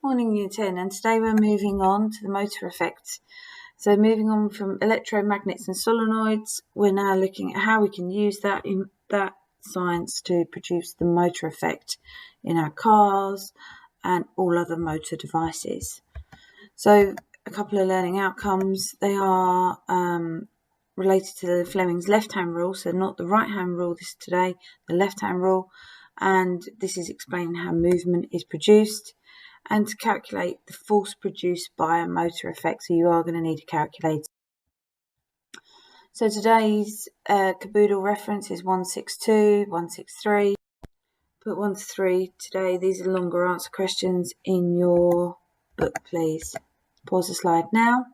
Morning Year 10, and today we're moving on to the motor effects. So moving on from electromagnets and solenoids, we're now looking at how we can use that science to produce the motor effect in our cars and all other motor devices. So a couple of learning outcomes, they are related to Fleming's left-hand rule, so not the right-hand rule today, the left-hand rule, and this is explaining how movement is produced. And to calculate the force produced by a motor effect, so you are going to need a calculator. So today's caboodle reference is 162, 163. Put 1 to 3 today. These are longer answer questions in your book, please. Pause the slide now.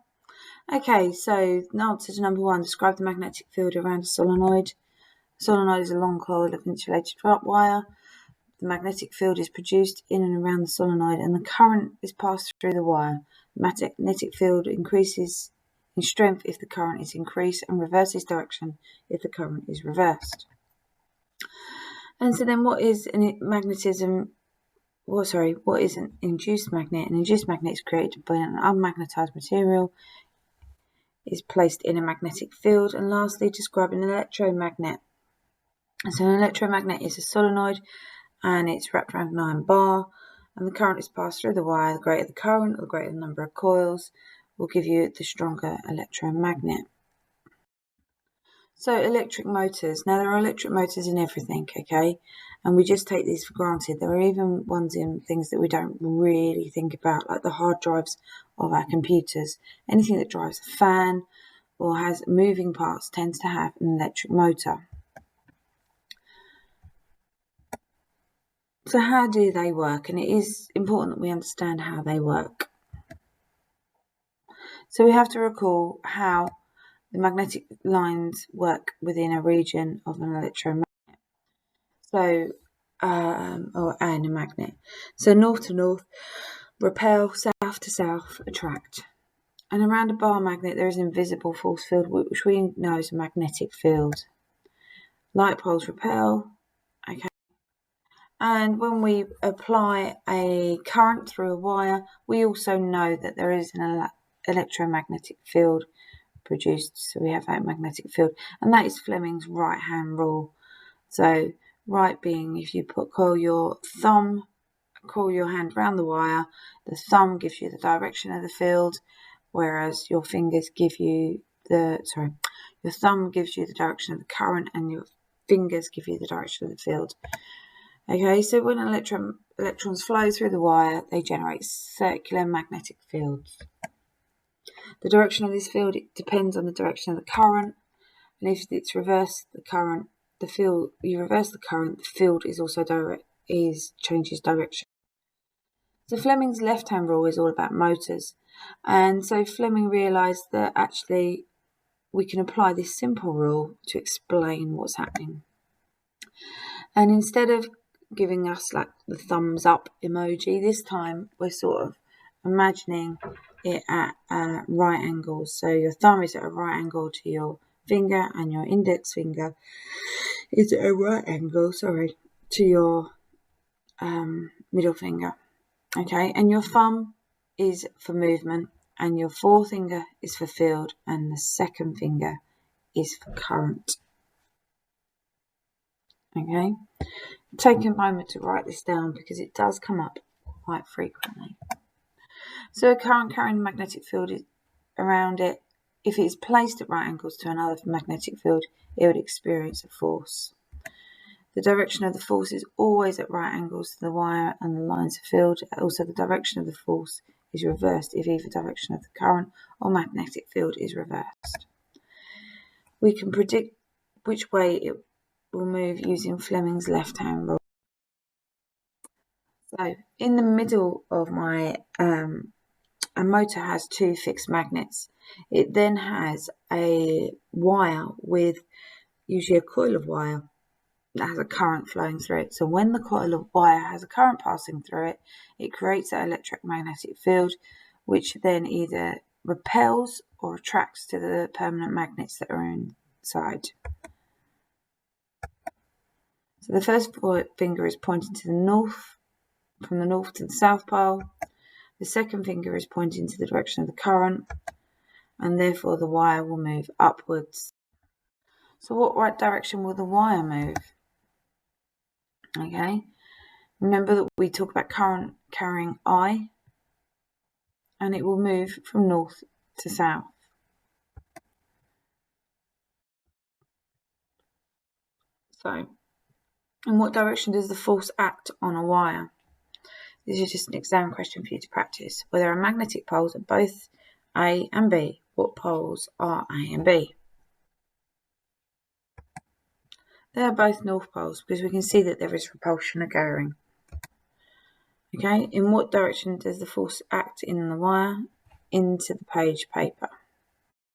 Okay, so the answer to number 1, describe the magnetic field around a solenoid. A solenoid is a long coil of insulated wire. The magnetic field is produced in and around the solenoid, and the current is passed through the wire. The magnetic field increases in strength if the current is increased, and reverses direction if the current is reversed. And so then what is magnetism? What is an induced magnet? An induced magnet is created by an unmagnetized material, is placed in a magnetic field. And lastly, describe an electromagnet. And so an electromagnet is a solenoid, and it's wrapped around an iron bar, and the current is passed through the wire. The greater the current, or the greater the number of coils, will give you the stronger electromagnet. So electric motors. Now there are electric motors in everything, okay? And we just take these for granted. There are even ones in things that we don't really think about, like the hard drives of our computers. Anything that drives a fan or has moving parts tends to have an electric motor. So how do they work? And it is important that we understand how they work. So we have to recall how the magnetic lines work within a region of an electromagnet. So, and a magnet. So north to north, repel, south to south, attract. And around a bar magnet there is an invisible force field, which we know is a magnetic field. Like poles repel, okay. And when we apply a current through a wire, we also know that there is an electromagnetic field produced. So we have that magnetic field, and that is Fleming's right-hand rule. So right being, if you coil your hand around the wire, the thumb gives you the direction of the field, whereas your fingers give you your thumb gives you the direction of the current, and your fingers give you the direction of the field. Okay, so when electrons flow through the wire, they generate circular magnetic fields. The direction of this field, it depends on the direction of the current, and if it's reversed the current, you reverse the current, the field is also changes direction. So Fleming's left-hand rule is all about motors, and so Fleming realised that actually we can apply this simple rule to explain what's happening. And instead of giving us like the thumbs up emoji, this time we're sort of imagining it at right angles. So your thumb is at a right angle to your finger, and your index finger is at a right angle, to your middle finger. Okay, and your thumb is for movement, and your forefinger is for field, and the second finger is for current. Okay, take a moment to write this down because it does come up quite frequently. So a current carrying a magnetic field around it, if it is placed at right angles to another magnetic field, it would experience a force. The direction of the force is always at right angles to the wire and the lines of field. Also, the direction of the force is reversed if either direction of the current or magnetic field is reversed. We can predict which way it will move using Fleming's left-hand rule. So, in the middle of my a motor has 2 fixed magnets. It then has a wire with usually a coil of wire that has a current flowing through it. So when the coil of wire has a current passing through it, it creates that electromagnetic field, which then either repels or attracts to the permanent magnets that are inside. So the first finger is pointing to the north, from the north to the south pole, The second finger is pointing to the direction of the current, and therefore the wire will move upwards. So what right direction will the wire move? Okay, remember that we talk about current carrying I, and it will move from north to south. So, in what direction does the force act on a wire? This is just an exam question for you to practice. Where there are magnetic poles at both A and B, what poles are A and B? They are both north poles because we can see that there is repulsion occurring. Okay, in what direction does the force act in the wire? Into the page paper.